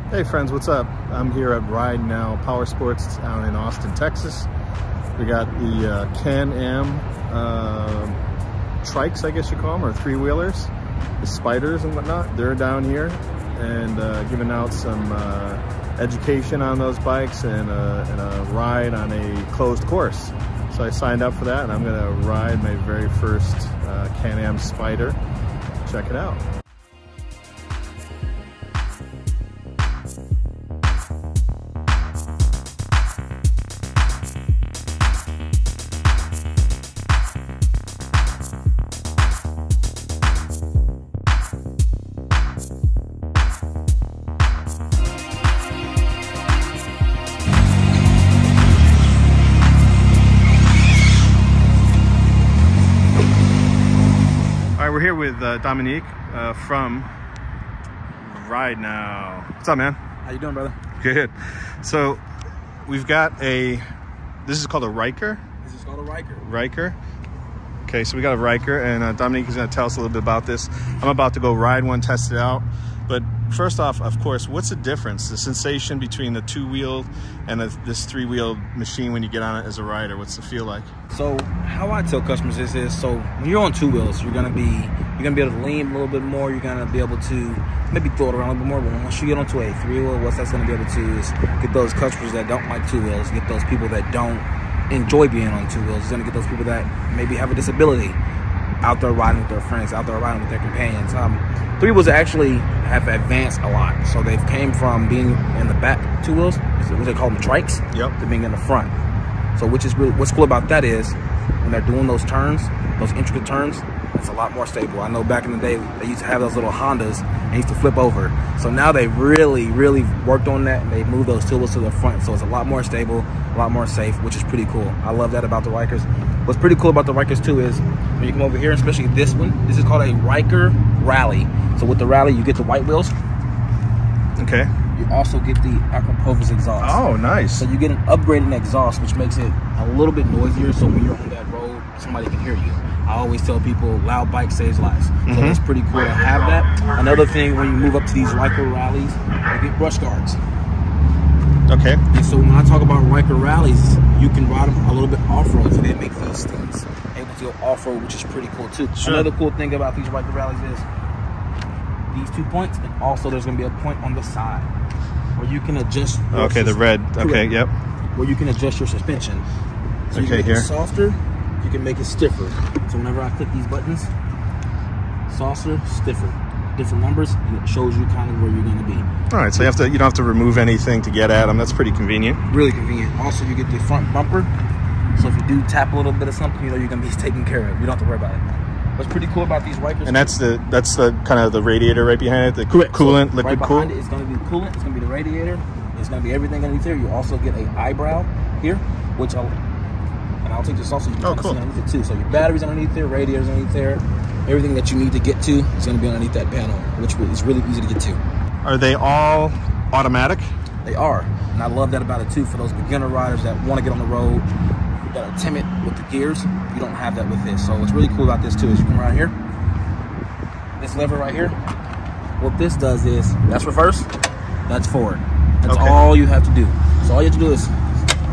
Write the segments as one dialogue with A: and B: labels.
A: Hey friends, what's up? I'm here at Ride Now Power Sports down in Austin, Texas. We got the Can-Am trikes, I guess you call them, or three-wheelers, the spiders and whatnot. They're down here and giving out some education on those bikes and a ride on a closed course. So I signed up for that, and I'm gonna ride my very first Can-Am Spider. Check it out. We're here with Dominique from Ride Now. What's up, man?
B: How you doing, brother?
A: Good. So we've got this is called a Ryker?
B: This is called a Ryker.
A: Ryker? Okay, so we got a Ryker, and Dominique is going to tell us a little bit about this. I'm about to go ride one, test it out. But first off, of course, what's the difference, the sensation between the two-wheeled and this three-wheeled machine when you get on it as a rider? What's the feel like?
B: So how I tell customers is so when you're on two wheels, you're gonna be able to lean a little bit more. You're gonna be able to maybe throw it around a little bit more. But once you get onto a three-wheel, what that's gonna be able to do is get those customers that don't like two wheels, get those people that don't enjoy being on two wheels. It's gonna get those people that maybe have a disability out there riding with their friends, out there riding with their companions. Three wheels actually have advanced a lot. So they've came from being in the back two wheels, what they call them trikes,
A: yep,
B: to being in the front. So which is really, what's cool about that is when they're doing those turns, those intricate turns, it's a lot more stable. I know back in the day they used to have those little Hondas and used to flip over. So now they really worked on that, and they moved those two wheels to the front. So it's a lot more stable, a lot more safe, which is pretty cool. I love that about the Rykers. What's pretty cool about the Rykers too is when you come over here, especially this one, this is called a Ryker Rally. So with the Rally, you get the white wheels.
A: Okay.
B: You also get the Aquapovas exhaust.
A: Oh, nice.
B: So you get an upgraded exhaust, which makes it a little bit noisier. So when you're on that road, somebody can hear you. I always tell people, loud bike saves lives. So that's pretty cool to have that. Another thing, when you move up to these Ryker Rallies, you get brush guards.
A: Okay.
B: And so when I talk about Ryker Rallies, you can ride them a little bit off-road. So they make these things able to go off-road, which is pretty cool too. Sure. Another cool thing about these Ryker Rallies is these 2 points, and also there's going to be a point on the side where you can adjust.
A: Okay, the red. Okay, yep.
B: Where you can adjust your suspension. So you
A: okay,
B: can make
A: here.
B: it softer, you can make it stiffer. So whenever I click these buttons, softer, stiffer, different numbers, and it shows you kind of where you're going to be.
A: All right, so you don't have to remove anything to get at them. That's pretty convenient.
B: Really convenient. Also, you get the front bumper. So if you do tap a little bit of something, you know you're going to be taken care of. You don't have to worry about it. What's pretty cool about these Rykers,
A: and that's the kind of the radiator right behind it, the
B: correct.
A: coolant,
B: so
A: liquid
B: right
A: coolant.
B: Behind it is going to be the coolant. It's going to be the radiator. It's going to be everything underneath there. You also get a eyebrow here, which I'll take this off so you can kind of see underneath it too. So your batteries underneath there, radiators underneath there, everything that you need to get to is going to be underneath that panel, which is really easy to get to.
A: Are they all automatic?
B: They are, and I love that about it too. For those beginner riders that want to get on the road, that are timid with the gears, you don't have that with this. So what's really cool about this too is you come around here, this lever right here, what this does is, that's reverse, that's forward. That's all you have to do. So all you have to do is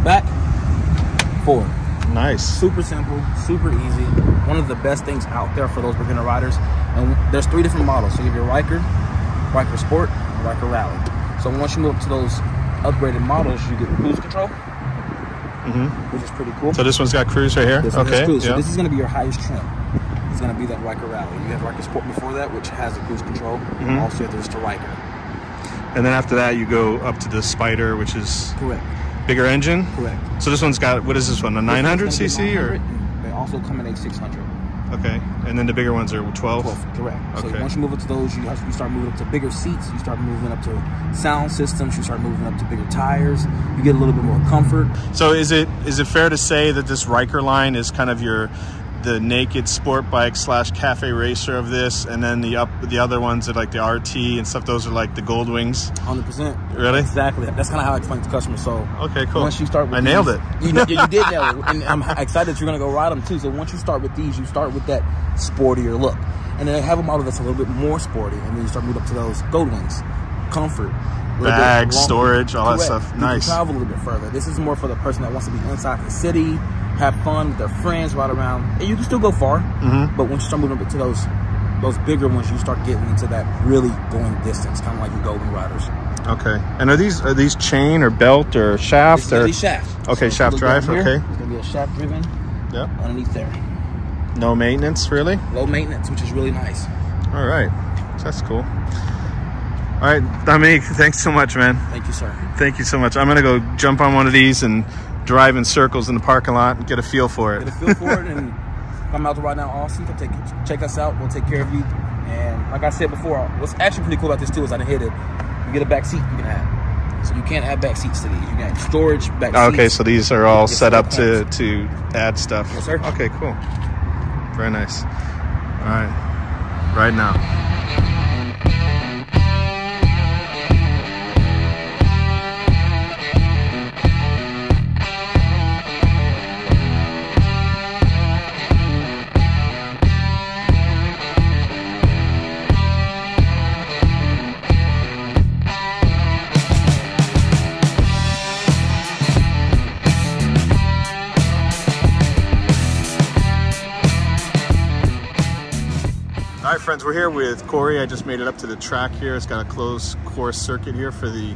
B: back, forward.
A: Nice.
B: Super simple, super easy. One of the best things out there for those beginner riders. And there's 3 different models. So you have your Ryker, Ryker Sport, and Ryker Rally. So once you move up to those upgraded models, you get cruise control, which is pretty cool.
A: So this one's got cruise right here?
B: This one has cruise.
A: Yeah.
B: So this is going to be your highest trim. It's going to be that Ryker Rally. You have Ryker Sport before that, which has the cruise control. Also, you have this to Ryker.
A: And then after that, you go up to the Spider, which is
B: correct.
A: Bigger engine.
B: Correct.
A: So this one's got, what is this one? A 900 cc or?
B: They also come in a 600.
A: Okay. And then the bigger ones are 12.
B: Correct.
A: Okay.
B: So once you move up to those, you start moving up to bigger seats. You start moving up to sound systems. You start moving up to bigger tires. You get a little bit more comfort.
A: So is it fair to say that this Ryker line is kind of the naked sport bike / cafe racer of this, and then the other ones that like the RT and stuff, those are like the gold wings?
B: 100%.
A: Really?
B: Exactly. That's kind of how I explain it to customers. So
A: okay, cool.
B: Once you start with
A: nailed it.
B: You did nail it. And I'm excited that you're going to go ride them too. So once you start with these, you start with that sportier look. And then they have a model that's a little bit more sporty, and then you start moving up to those gold wings. Comfort,
A: Bags, storage, all that
B: Correct.
A: stuff.
B: You
A: Nice.
B: can travel a little bit further. This is more for the person that wants to be inside the city, have fun with their friends, ride around. And you can still go far, but once you start moving up to those bigger ones, you start getting into that really going distance, kind of like your Golden Riders.
A: Okay. And are these chain or belt or shaft?
B: It's gonna be shaft.
A: Okay,
B: so
A: shaft drive.
B: Here,
A: okay.
B: It's gonna be a shaft driven.
A: Yep.
B: Underneath there.
A: No maintenance, really?
B: Low maintenance, which is really nice.
A: All right. That's cool. All right, Dominique, thanks so much, man.
B: Thank you, sir.
A: Thank you so much. I'm going to go jump on one of these and drive in circles in the parking lot and get a feel for it.
B: Get a feel for it, and come out to Ride Down Austin. Come check us out. We'll take care of you. And like I said before, what's actually pretty cool about this, too, is I done hit it. You get a back seat you can add. So you can't add back seats to these. You can add storage, back seats.
A: Okay, so these are all set up to add stuff.
B: Yes, sir.
A: Okay, cool. Very nice. All right, right now. All right, friends, we're here with Corey. I just made it up to the track here. It's got a closed course circuit here for the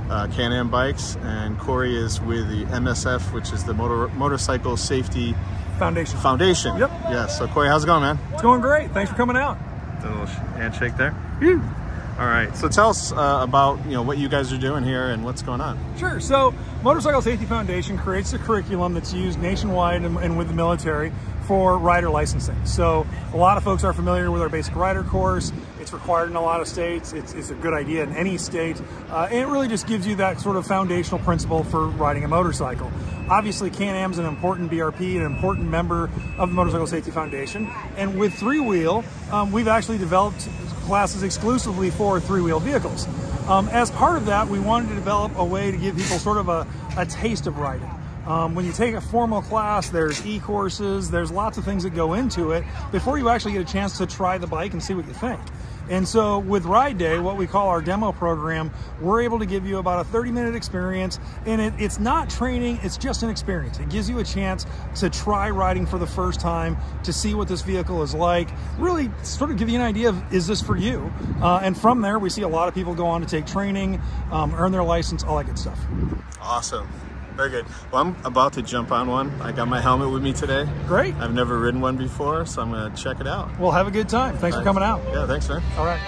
A: Can-Am bikes. And Corey is with the MSF, which is the Motorcycle Safety Foundation.
C: Yep.
A: Yeah, so Corey, how's it going, man?
C: It's going great. Thanks for coming out.
A: A little handshake there. Woo. All right, so tell us about what you guys are doing here and what's going on.
C: Sure. So Motorcycle Safety Foundation creates a curriculum that's used nationwide and with the military for rider licensing. So a lot of folks are familiar with our basic rider course. It's required in a lot of states. It's a good idea in any state. And it really just gives you that sort of foundational principle for riding a motorcycle. Obviously, Can-Am's an important BRP, an important member of the Motorcycle Safety Foundation. And with three-wheel, we've actually developed classes exclusively for three-wheel vehicles. As part of that, we wanted to develop a way to give people sort of a taste of riding. When you take a formal class, there's e-courses, there's lots of things that go into it before you actually get a chance to try the bike and see what you think. And so with Ride Day, what we call our demo program, we're able to give you about a 30-minute experience, and it's not training, it's just an experience. It gives you a chance to try riding for the first time, to see what this vehicle is like, really sort of give you an idea of, is this for you? And from there, we see a lot of people go on to take training, earn their license, all that good stuff.
A: Awesome. Very good. Well, I'm about to jump on one. I got my helmet with me today.
C: Great.
A: I've never ridden one before, so I'm going to check it out.
C: Well, have a good time. Thanks for coming out.
A: Yeah, thanks, man.
C: All right.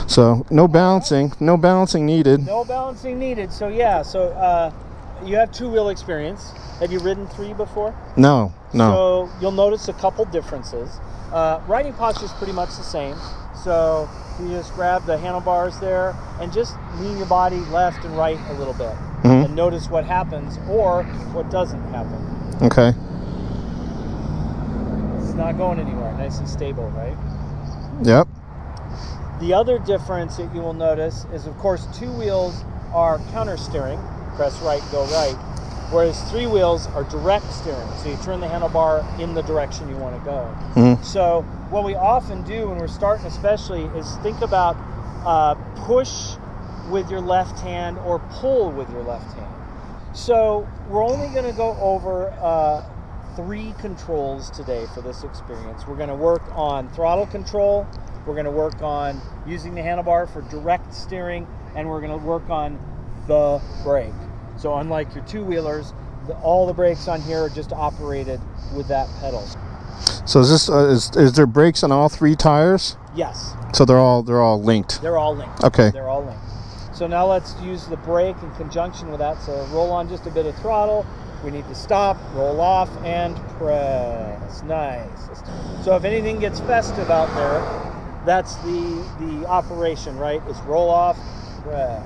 A: So no balancing needed.
D: No balancing needed. So yeah, you have two-wheel experience. Have you ridden three before?
A: No.
D: So you'll notice a couple differences. Riding posture is pretty much the same. So you just grab the handlebars there and just lean your body left and right a little bit, and notice what happens or what doesn't happen.
A: Okay.
D: It's not going anywhere. Nice and stable, right?
A: Yep.
D: The other difference that you will notice is, of course, two wheels are counter steering, press right, go right, whereas three wheels are direct steering. So you turn the handlebar in the direction you want to go. So what we often do when we're starting especially is think about push with your left hand or pull with your left hand. So we're only going to go over 3 controls today for this experience. We're going to work on throttle control, we're going to work on using the handlebar for direct steering, and we're going to work on the brake. So unlike your two-wheelers, all the brakes on here are just operated with that pedal.
A: So is this is there brakes on all 3 tires?
D: Yes.
A: So they're all linked.
D: They're all linked.
A: Okay.
D: They're all linked. So now let's use the brake in conjunction with that. So roll on just a bit of throttle. We need to stop, roll off, and press. Nice. So if anything gets festive out there, that's the operation, right? It's roll off, press.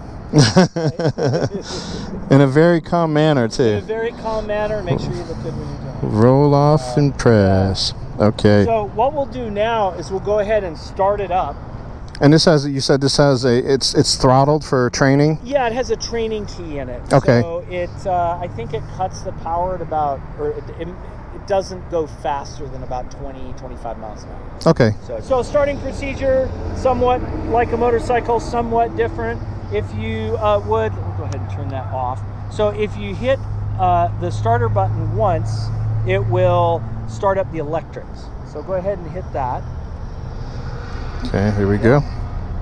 A: In a very calm manner, too.
D: In a very calm manner. Make sure you look good when you're doing it.
A: Roll off and press. Okay.
D: So what we'll do now is we'll go ahead and start it up.
A: And this has, you said this has it's throttled for training?
D: Yeah, it has a training key in it.
A: Okay.
D: So it, I think it cuts the power at about, or it doesn't go faster than about 20, 25 miles an hour.
A: Okay.
D: So starting procedure, somewhat like a motorcycle, somewhat different. If you would, we'll go ahead and turn that off. So if you hit the starter button once, it will start up the electrics. So go ahead and hit that.
A: Okay, here we go.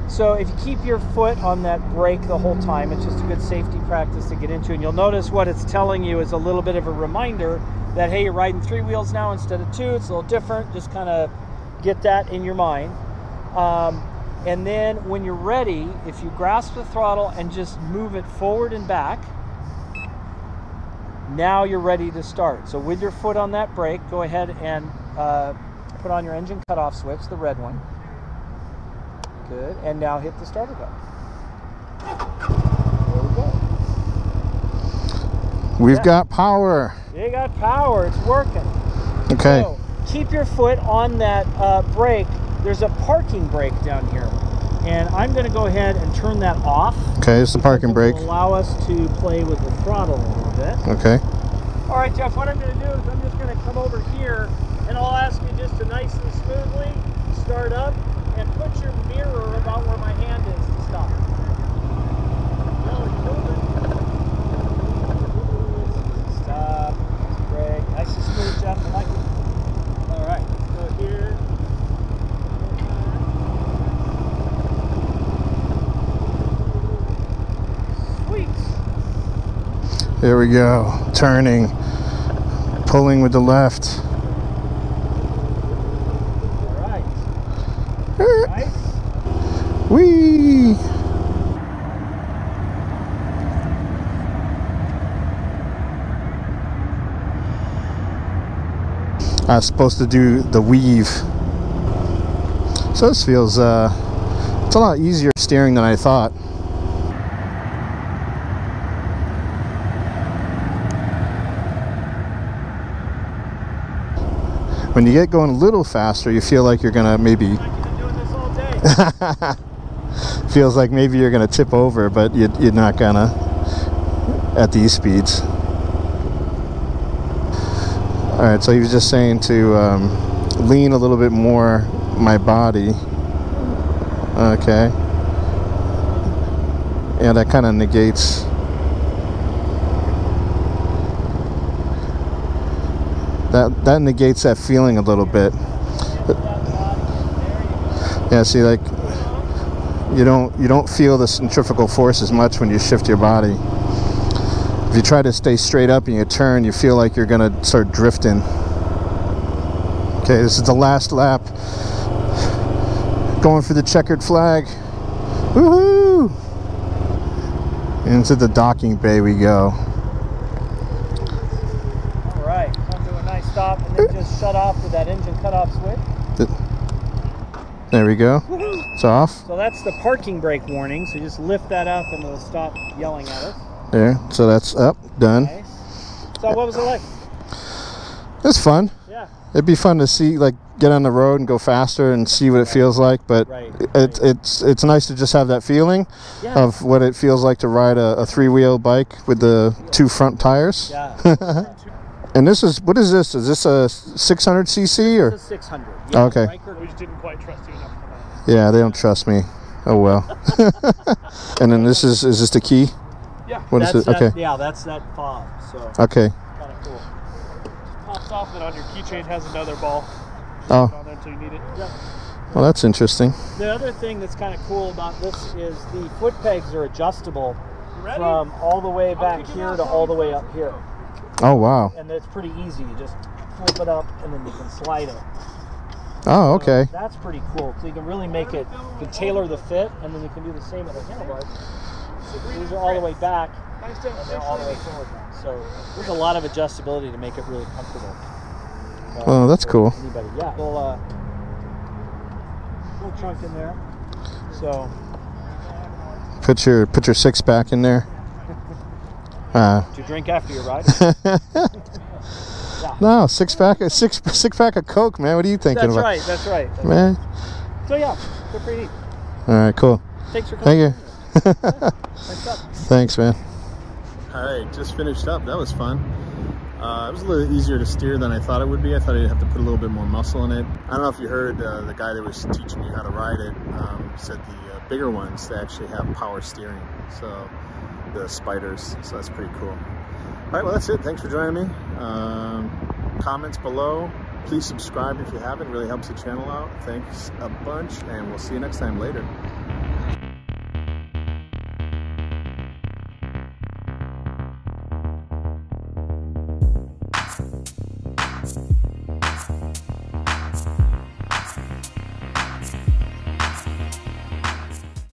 D: So if you keep your foot on that brake the whole time, it's just a good safety practice to get into. And you'll notice what it's telling you is a little bit of a reminder that, hey, you're riding 3 wheels now instead of 2. It's a little different. Just kind of get that in your mind. And then when you're ready, if you grasp the throttle and just move it forward and back, now you're ready to start. So with your foot on that brake, go ahead and put on your engine cutoff switch, the red one. Good. And now hit the starter button. There we go.
A: We've got power.
D: You got power. It's working.
A: Okay.
D: So keep your foot on that brake. There's a parking brake down here. And I'm going to go ahead and turn that off.
A: Okay, it's the parking brake.
D: Will allow us to play with the throttle a little bit.
A: Okay.
D: All right, Jeff, what I'm going to do is I'm just going to come over here and I'll ask you just to nice and smoothly start up and put your mirror about where my hand is to stop. Stop. Brake. Nice and smooth, Jeff. I like it. All right, go here. Sweet.
A: There we go. Turning. Pulling with the left.
D: Nice.
A: Whee! I was supposed to do the weave. So this feels, it's a lot easier steering than I thought. When you get going a little faster, you feel like you're gonna maybe feels like maybe you're gonna tip over, but you're not gonna at these speeds. All right, so he was just saying to lean a little bit more my body. Okay. Yeah, that kind of negates. That negates that feeling a little bit. Yeah, see, like you don't feel the centrifugal force as much when you shift your body. If you try to stay straight up and you turn, you feel like you're gonna start drifting. Okay, this is the last lap. Going for the checkered flag. Woohoo! Into the docking bay we go.
D: All right, come to a nice stop and then just shut off with that engine cutoff switch.
A: There we go. It's off.
D: So that's the parking brake warning. So just lift that up and it'll stop yelling at us.
A: There. So that's up. Done.
D: Nice. So what was it like?
A: It's fun.
D: Yeah.
A: It'd be fun to see, like, get on the road and go faster and see what it feels like. But it's nice to just have that feeling of what it feels like to ride a three-wheel bike with the 2 front tires.
D: Yeah.
A: And this is, what is this? Is this a 600cc or?
C: It's a 600.
A: Yeah, okay.
C: Ryker, we just didn't quite trust you enough for that.
A: Yeah, they don't trust me. Oh well. And then this is this the key?
C: Yeah.
A: What is it? Okay.
D: Yeah, that's that fob. So
A: Okay.
D: kind of cool.
C: Pops off, and on your keychain has another ball.
A: Oh.
C: Put it on there until you need it.
D: Yeah.
A: Well, that's interesting.
D: The other thing that's kind of cool about this is the foot pegs are adjustable
C: ready?
D: from all the way back here to all the way up here.
A: Oh wow.
D: And it's pretty easy. You just flip it up and then you can slide it.
A: Oh, okay.
D: So that's pretty cool. So you can really make it, you can tailor the fit, and then you can do the same with the handlebars. These are all the way back, and they're all the way forward now. So there's a lot of adjustability to make it really comfortable.
A: Oh, that's cool.
D: Anybody, yeah. Little trunk in there. So
A: Put your 6-pack in there.
D: to drink after your ride.
A: No, 6-pack of Coke, man. What are you thinking about?
D: That's right.
A: Man.
D: So yeah, they're pretty neat.
A: All right, cool.
D: Thanks for coming.
A: Thank you.
D: Thanks up.
A: Thanks, man. All right, just finished up. That was fun. It was a little easier to steer than I thought it would be. I thought I'd have to put a little bit more muscle in it. I don't know if you heard the guy that was teaching me how to ride it said the bigger ones, they actually have power steering. So the spiders, so that's pretty cool. All right, well, that's it. Thanks for joining me. Comments below. Please subscribe if you haven't. It really helps the channel out. Thanks a bunch, and we'll see you next time. Later.